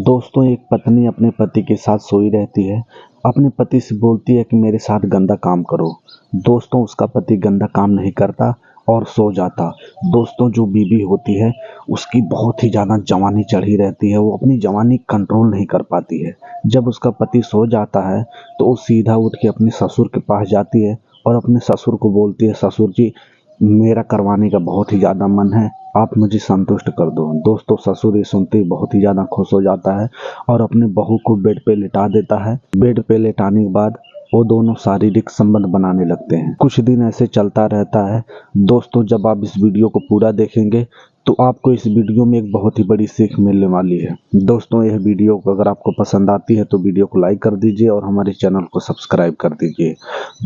दोस्तों, एक पत्नी अपने पति के साथ सोई रहती है। अपने पति से बोलती है कि मेरे साथ गंदा काम करो। दोस्तों, उसका पति गंदा काम नहीं करता और सो जाता। दोस्तों, जो बीवी होती है उसकी बहुत ही ज़्यादा जवानी चढ़ी रहती है। वो अपनी जवानी कंट्रोल नहीं कर पाती है। जब उसका पति सो जाता है तो वो सीधा उठ के अपने ससुर के पास जाती है और अपने ससुर को बोलती है, ससुर जी, मेरा करवाने का बहुत ही ज़्यादा मन है, आप मुझे संतुष्ट कर दो। दोस्तों, ससुर ये सुनते ही बहुत ही ज़्यादा खुश हो जाता है और अपने बहू को बेड पे लिटा देता है। बेड पे लेटाने के बाद वो दोनों शारीरिक संबंध बनाने लगते हैं। कुछ दिन ऐसे चलता रहता है। दोस्तों, जब आप इस वीडियो को पूरा देखेंगे तो आपको इस वीडियो में एक बहुत ही बड़ी सीख मिलने वाली है। दोस्तों, यह वीडियो अगर आपको पसंद आती है तो वीडियो को लाइक कर दीजिए और हमारे चैनल को सब्सक्राइब कर दीजिए।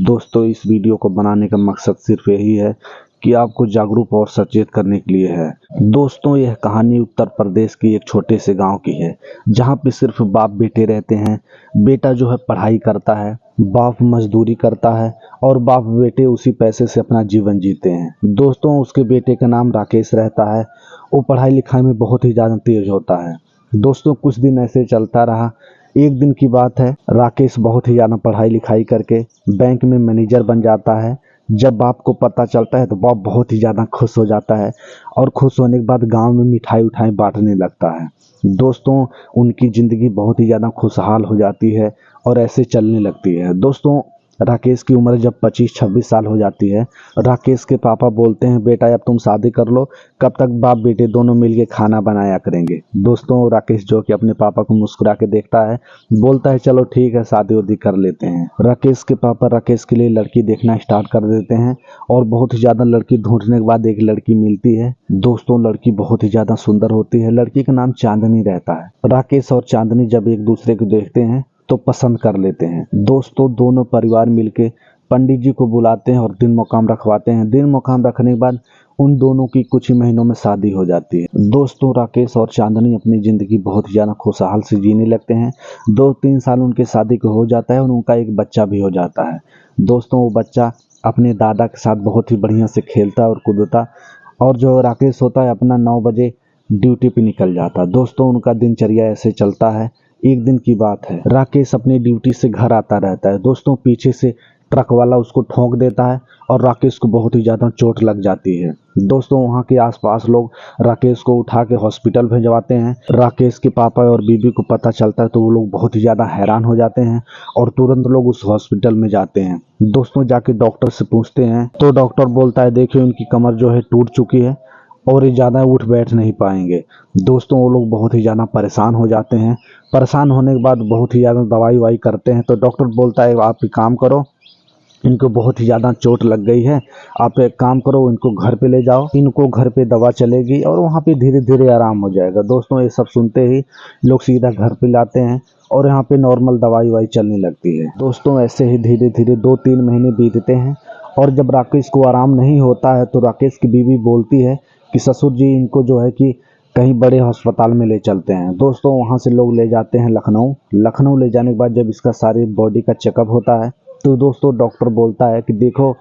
दोस्तों, इस वीडियो को बनाने का मकसद सिर्फ यही है कि आपको जागरूक और सचेत करने के लिए है। दोस्तों, यह कहानी उत्तर प्रदेश की एक छोटे से गांव की है, जहां पे सिर्फ बाप बेटे रहते हैं। बेटा जो है पढ़ाई करता है, बाप मजदूरी करता है और बाप बेटे उसी पैसे से अपना जीवन जीते हैं। दोस्तों, उसके बेटे का नाम राकेश रहता है। वो पढ़ाई लिखाई में बहुत ही ज़्यादा तेज होता है। दोस्तों, कुछ दिन ऐसे चलता रहा। एक दिन की बात है, राकेश बहुत ही ज़्यादा पढ़ाई लिखाई करके बैंक में मैनेजर बन जाता है। जब बाप को पता चलता है तो बाप बहुत ही ज़्यादा खुश हो जाता है और खुश होने के बाद गांव में मिठाई उठाई बांटने लगता है। दोस्तों, उनकी ज़िंदगी बहुत ही ज़्यादा खुशहाल हो जाती है और ऐसे चलने लगती है। दोस्तों, राकेश की उम्र जब 25-26 साल हो जाती है, राकेश के पापा बोलते हैं, बेटा अब तुम शादी कर लो, कब तक बाप बेटे दोनों मिलके खाना बनाया करेंगे। दोस्तों, राकेश जो कि अपने पापा को मुस्कुरा के देखता है, बोलता है चलो ठीक है, शादी वादी कर लेते हैं। राकेश के पापा राकेश के लिए लड़की देखना स्टार्ट कर देते हैं और बहुत ही ज़्यादा लड़की ढूंढने के बाद एक लड़की मिलती है। दोस्तों, लड़की बहुत ही ज़्यादा सुंदर होती है। लड़की का नाम चांदनी रहता है। राकेश और चांदनी जब एक दूसरे को देखते हैं तो पसंद कर लेते हैं। दोस्तों, दोनों परिवार मिलके पंडित जी को बुलाते हैं और दिन मुकाम रखवाते हैं। दिन मुकाम रखने के बाद उन दोनों की कुछ ही महीनों में शादी हो जाती है। दोस्तों, राकेश और चांदनी अपनी ज़िंदगी बहुत ही ज़्यादा खुशहाल से जीने लगते हैं। 2-3 साल उनके शादी को हो जाता है और उनका एक बच्चा भी हो जाता है। दोस्तों, वो बच्चा अपने दादा के साथ बहुत ही बढ़िया से खेलता और कूदता और जो राकेश होता है अपना 9 बजे ड्यूटी पे निकल जाता। दोस्तों, उनका दिनचर्या ऐसे चलता है। एक दिन की बात है, राकेश अपनी ड्यूटी से घर आता रहता है। दोस्तों, पीछे से ट्रक वाला उसको ठोक देता है और राकेश को बहुत ही ज़्यादा चोट लग जाती है। दोस्तों, वहाँ के आसपास लोग राकेश को उठा के हॉस्पिटल भिजवाते हैं। राकेश के पापा और बीबी को पता चलता है तो वो लोग बहुत ही ज़्यादा हैरान हो जाते हैं और तुरंत लोग उस हॉस्पिटल में जाते हैं। दोस्तों, जाके डॉक्टर से पूछते हैं तो डॉक्टर बोलता है, देखिए उनकी कमर जो है टूट चुकी है और ये ज़्यादा उठ बैठ नहीं पाएंगे। दोस्तों, वो लोग बहुत ही ज़्यादा परेशान हो जाते हैं। परेशान होने के बाद बहुत ही ज़्यादा दवाई वाई करते हैं तो डॉक्टर बोलता है, आप एक काम करो, इनको बहुत ही ज़्यादा चोट लग गई है, आप एक काम करो, इनको घर पे ले जाओ, इनको घर पे दवा चलेगी और वहाँ पे धीरे धीरे आराम हो जाएगा। दोस्तों, ये सब सुनते ही लोग सीधा घर पे लाते हैं और यहाँ पे नॉर्मल दवाई वाई चलने लगती है। दोस्तों, ऐसे ही धीरे धीरे 2-3 महीने बीतते हैं और जब राकेश को आराम नहीं होता है तो राकेश की बीवी बोलती है कि ससुर जी, इनको जो है कि कहीं बड़े अस्पताल में ले चलते हैं। दोस्तों, वहाँ से लोग ले जाते हैं लखनऊ ले जाने के बाद जब इसका सारी बॉडी का चेकअप होता है तो दोस्तों डॉक्टर बोलता है कि देखो,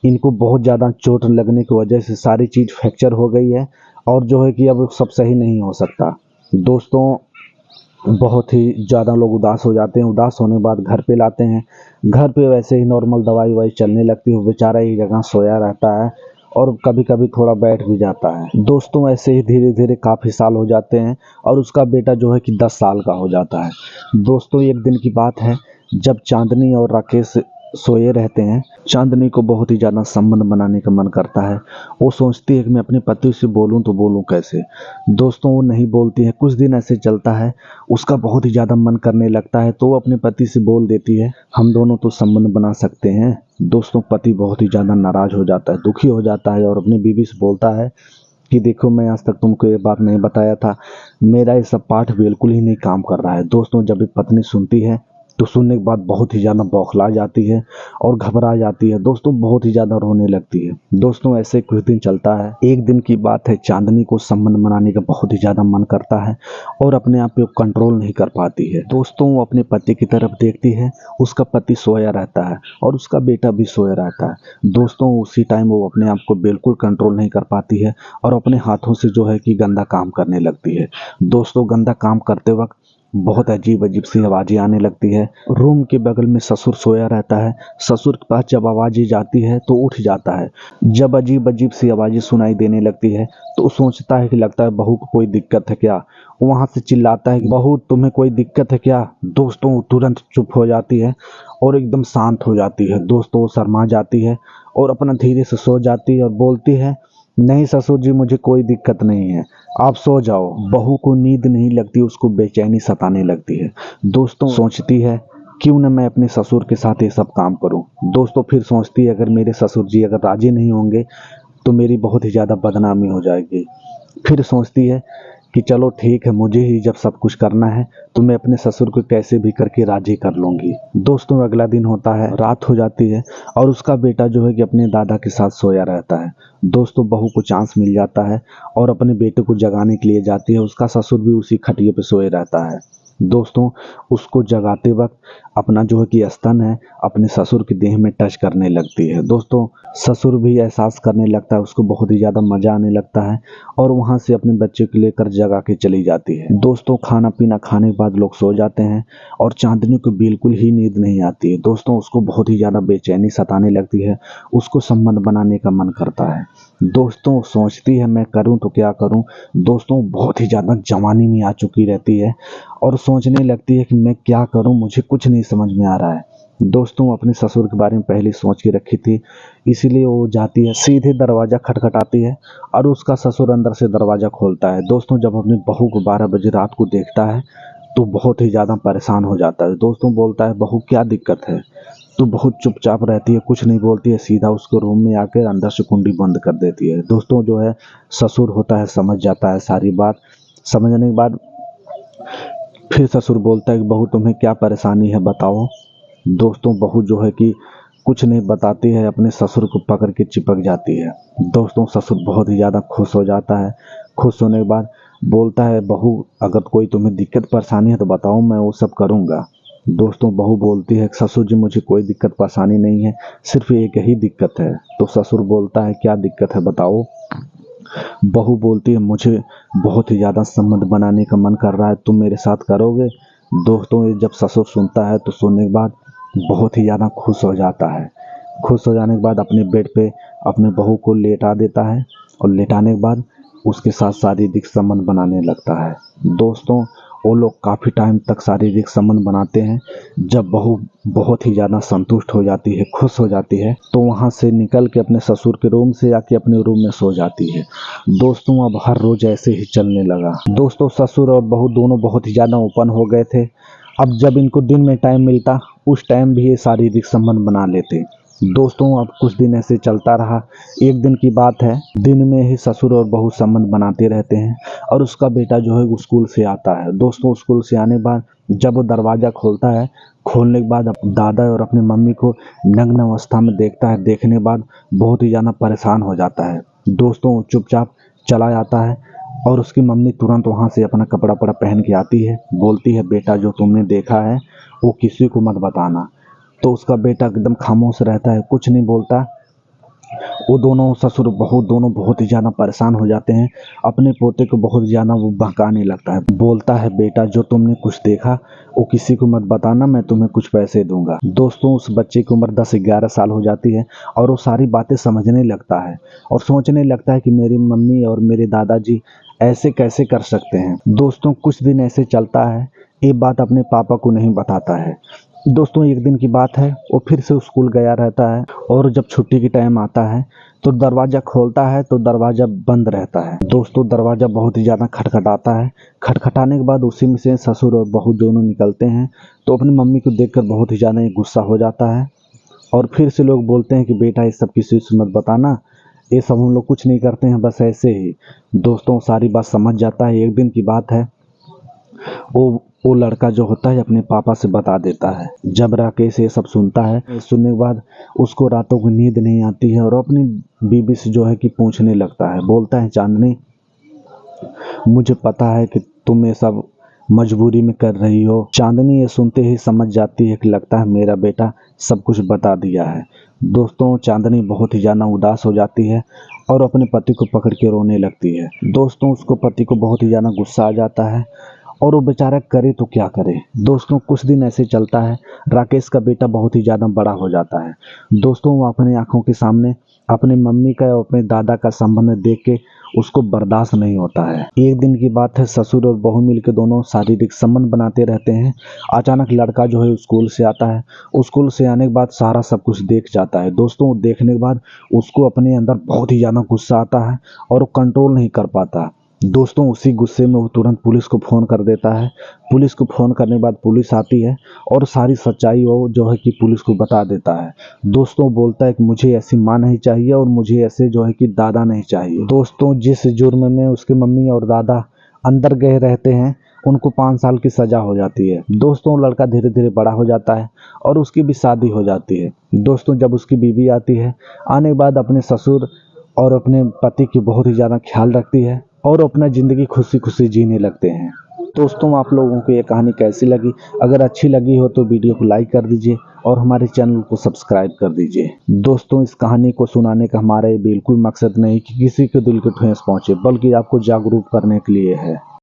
इनको बहुत ज़्यादा चोट लगने की वजह से सारी चीज़ फ्रैक्चर हो गई है और जो है कि अब सब सही नहीं हो सकता। दोस्तों, बहुत ही ज़्यादा लोग उदास हो जाते हैं। उदास होने के बाद घर पे लाते हैं। घर पे वैसे ही नॉर्मल दवाई वाई चलने लगती है। वो बेचारा एक जगह सोया रहता है और कभी कभी थोड़ा बैठ भी जाता है। दोस्तों, ऐसे ही धीरे धीरे काफ़ी साल हो जाते हैं और उसका बेटा जो है कि 10 साल का हो जाता है। दोस्तों, एक दिन की बात है, जब चांदनी और राकेश सोए रहते हैं, चांदनी को बहुत ही ज़्यादा संबंध बनाने का मन करता है। वो सोचती है कि मैं अपने पति से बोलूं तो बोलूं कैसे। दोस्तों, वो नहीं बोलती है। कुछ दिन ऐसे चलता है, उसका बहुत ही ज़्यादा मन करने लगता है तो वो अपने पति से बोल देती है, हम दोनों तो संबंध बना सकते हैं। दोस्तों, पति बहुत ही ज़्यादा नाराज़ हो जाता है, दुखी हो जाता है और अपनी बीवी से बोलता है कि देखो, मैं आज तक तुमको ये बात नहीं बताया था, मेरा ये सब पाठ बिल्कुल ही नहीं काम कर रहा है। दोस्तों, जब एक पत्नी सुनती है तो सुनने के बाद बहुत ही ज़्यादा बौखला जाती है और घबरा जाती है। दोस्तों, बहुत ही ज़्यादा रोने लगती है। दोस्तों, ऐसे कुछ दिन चलता है। एक दिन की बात है, चांदनी को संबंध बनाने का बहुत ही ज़्यादा मन करता है और अपने आप पे कंट्रोल नहीं कर पाती है। दोस्तों, वो अपने पति की तरफ देखती है, उसका पति सोया रहता है और उसका बेटा भी सोया रहता है। दोस्तों, उसी टाइम वो अपने आप को बिल्कुल कंट्रोल नहीं कर पाती है और अपने हाथों से जो है कि गंदा काम करने लगती है। दोस्तों, गंदा काम करते वक्त बहुत अजीब अजीब सी आवाज़ें आने लगती है। रूम के बगल में ससुर सोया रहता है। ससुर के पास जब आवाज़ें जाती है तो उठ जाता है। जब अजीब अजीब सी आवाज़ें सुनाई देने लगती है तो सोचता है कि लगता है बहू को कोई दिक्कत है क्या। वहाँ से चिल्लाता है, बहू तुम्हें कोई दिक्कत है क्या। दोस्तों तुरंत चुप हो जाती है और एकदम शांत हो जाती है। दोस्तों वो शर्मा जाती है और अपना धीरे से सो जाती है और बोलती है, नहीं ससुर जी मुझे कोई दिक्कत नहीं है, आप सो जाओ। बहू को नींद नहीं लगती, उसको बेचैनी सताने लगती है। दोस्तों सोचती है क्यों न मैं अपने ससुर के साथ ये सब काम करूं। दोस्तों फिर सोचती है अगर मेरे ससुर जी अगर राजी नहीं होंगे तो मेरी बहुत ही ज़्यादा बदनामी हो जाएगी। फिर सोचती है कि चलो ठीक है, मुझे ही जब सब कुछ करना है तो मैं अपने ससुर को कैसे भी करके राजी कर लूँगी। दोस्तों अगला दिन होता है, रात हो जाती है और उसका बेटा जो है कि अपने दादा के साथ सोया रहता है। दोस्तों बहू को चांस मिल जाता है और अपने बेटे को जगाने के लिए जाती है। उसका ससुर भी उसी खटिए पे सोए रहता है। दोस्तों उसको जगाते वक्त अपना जो है कि स्तन है अपने ससुर की देह में टच करने लगती है। दोस्तों ससुर भी एहसास करने लगता है, उसको बहुत ही ज़्यादा मज़ा आने लगता है और वहाँ से अपने बच्चे को लेकर जगा के चली जाती है। दोस्तों खाना पीना खाने के बाद लोग सो जाते हैं और चांदनी को बिल्कुल ही नींद नहीं आती है। दोस्तों उसको बहुत ही ज़्यादा बेचैनी सताने लगती है, उसको संबंध बनाने का मन करता है। दोस्तों सोचती है मैं करूं तो क्या करूं। दोस्तों बहुत ही ज़्यादा जवानी में आ चुकी रहती है और सोचने लगती है कि मैं क्या करूं, मुझे कुछ नहीं समझ में आ रहा है। दोस्तों अपने ससुर के बारे में पहले सोच के रखी थी, इसीलिए वो जाती है सीधे दरवाज़ा खटखटाती है और उसका ससुर अंदर से दरवाज़ा खोलता है। दोस्तों जब अपनी बहू को 12 बजे रात को देखता है तो बहुत ही ज़्यादा परेशान हो जाता है। दोस्तों बोलता है, बहू क्या दिक्कत है, तो बहुत चुपचाप रहती है, कुछ नहीं बोलती है, सीधा उसको रूम में आकर अंदर से कुंडी बंद कर देती है। दोस्तों जो है ससुर होता है समझ जाता है सारी बात। समझने के बाद फिर ससुर बोलता है कि बहू तुम्हें क्या परेशानी है बताओ। दोस्तों बहू जो है कि कुछ नहीं बताती है, अपने ससुर को पकड़ के चिपक जाती है। दोस्तों ससुर बहुत ही ज़्यादा खुश हो जाता है। खुश होने के बाद बोलता है, बहू अगर कोई तुम्हें दिक्कत परेशानी है तो बताओ, मैं वो सब करूँगा। दोस्तों बहू बोलती है, ससुर जी मुझे कोई दिक्कत परेशानी नहीं है, सिर्फ एक ही दिक्कत है। तो ससुर बोलता है, क्या दिक्कत है बताओ। बहू बोलती है, मुझे बहुत ही ज़्यादा संबंध बनाने का मन कर रहा है, तुम मेरे साथ करोगे। दोस्तों ये जब ससुर सुनता है तो सुनने के बाद बहुत ही ज़्यादा खुश हो जाता है। खुश हो जाने के बाद अपने बेड पे अपने बहू को लेटा देता है और लेटाने के बाद उसके साथ शारीरिक संबंध बनाने लगता है। दोस्तों वो लोग काफ़ी टाइम तक शारीरिक संबंध बनाते हैं। जब बहू बहुत ही ज़्यादा संतुष्ट हो जाती है, खुश हो जाती है, तो वहाँ से निकल के अपने ससुर के रूम से आके अपने रूम में सो जाती है। दोस्तों अब हर रोज ऐसे ही चलने लगा। दोस्तों ससुर और बहू दोनों बहुत ही ज़्यादा ओपन हो गए थे। अब जब इनको दिन में टाइम मिलता उस टाइम भी ये शारीरिक संबंध बना लेते। दोस्तों अब कुछ दिन ऐसे चलता रहा। एक दिन की बात है, दिन में ही ससुर और बहू संबंध बनाते रहते हैं और उसका बेटा जो है स्कूल से आता है। दोस्तों स्कूल से आने के बाद जब वो दरवाज़ा खोलता है, खोलने के बाद दादा और अपनी मम्मी को नग्न अवस्था में देखता है। देखने के बाद बहुत ही ज़्यादा परेशान हो जाता है। दोस्तों चुपचाप चला जाता है और उसकी मम्मी तुरंत वहाँ से अपना कपड़ा वपड़ा पहन के आती है, बोलती है बेटा जो तुमने देखा है वो किसी को मत बताना। तो उसका बेटा एकदम खामोश रहता है, कुछ नहीं बोलता। वो दोनों ससुर बहू दोनों बहुत ही ज़्यादा परेशान हो जाते हैं। अपने पोते को बहुत ज़्यादा वो बहकाने लगता है, बोलता है बेटा जो तुमने कुछ देखा वो किसी को मत बताना, मैं तुम्हें कुछ पैसे दूंगा। दोस्तों उस बच्चे की उम्र 10-11 साल हो जाती है और वो सारी बातें समझने लगता है और सोचने लगता है कि मेरी मम्मी और मेरे दादाजी ऐसे कैसे कर सकते हैं। दोस्तों कुछ दिन ऐसे चलता है, ये बात अपने पापा को नहीं बताता है। दोस्तों एक दिन की बात है, वो फिर से स्कूल गया रहता है और जब छुट्टी की टाइम आता है तो दरवाज़ा खोलता है तो दरवाज़ा बंद रहता है। दोस्तों दरवाज़ा बहुत ही ज़्यादा खटखटाता है। खटखटाने के बाद उसी में से ससुर और बहू दोनों निकलते हैं। तो अपनी मम्मी को देखकर बहुत ही ज़्यादा गुस्सा हो जाता है और फिर से लोग बोलते हैं कि बेटा ये सब किसी से मत बताना, ये सब हम लोग कुछ नहीं करते हैं, बस ऐसे ही। दोस्तों सारी बात समझ जाता है। एक दिन की बात है, वो लड़का जो होता है अपने पापा से बता देता है। जब राकेश ये सब सुनता है, सुनने के बाद उसको रातों को नींद नहीं आती है और अपनी बीबी से जो है कि पूछने लगता है। बोलता है, चांदनी मुझे पता है कि तुम ये सब मजबूरी में कर रही हो। चांदनी ये सुनते ही समझ जाती है कि लगता है मेरा बेटा सब कुछ बता दिया है। दोस्तों चांदनी बहुत ही ज़्यादा उदास हो जाती है और अपने पति को पकड़ के रोने लगती है। दोस्तों उसको पति को बहुत ही ज़्यादा गुस्सा आ जाता है और वो बेचारा करे तो क्या करे। दोस्तों कुछ दिन ऐसे चलता है, राकेश का बेटा बहुत ही ज़्यादा बड़ा हो जाता है। दोस्तों वो अपने आंखों के सामने अपने मम्मी का और अपने दादा का संबंध देख के उसको बर्दाश्त नहीं होता है। एक दिन की बात है, ससुर और बहू मिलकर दोनों शारीरिक संबंध बनाते रहते हैं। अचानक लड़का जो है स्कूल से आता है। स्कूल से आने के बाद सारा सब कुछ देख जाता है। दोस्तों देखने के बाद उसको अपने अंदर बहुत ही ज़्यादा गुस्सा आता है और वो कंट्रोल नहीं कर पाता। दोस्तों उसी गुस्से में वो तुरंत पुलिस को फ़ोन कर देता है। पुलिस को फ़ोन करने के बाद पुलिस आती है और सारी सच्चाई वो जो है कि पुलिस को बता देता है। दोस्तों बोलता है कि मुझे ऐसी माँ नहीं चाहिए और मुझे ऐसे जो है कि दादा नहीं चाहिए। दोस्तों जिस जुर्म में उसके मम्मी और दादा अंदर गए रहते हैं, उनको 5 साल की सज़ा हो जाती है। दोस्तों लड़का धीरे धीरे बड़ा हो जाता है और उसकी भी शादी हो जाती है। दोस्तों जब उसकी बीवी आती है, आने के बाद अपने ससुर और अपने पति की बहुत ही ज़्यादा ख्याल रखती है और अपना ज़िंदगी खुशी खुशी जीने लगते हैं। दोस्तों आप लोगों को ये कहानी कैसी लगी? अगर अच्छी लगी हो तो वीडियो को लाइक कर दीजिए और हमारे चैनल को सब्सक्राइब कर दीजिए। दोस्तों इस कहानी को सुनाने का हमारा ये बिल्कुल मकसद नहीं कि किसी के दिल को ठेस पहुँचे, बल्कि आपको जागरूक करने के लिए है।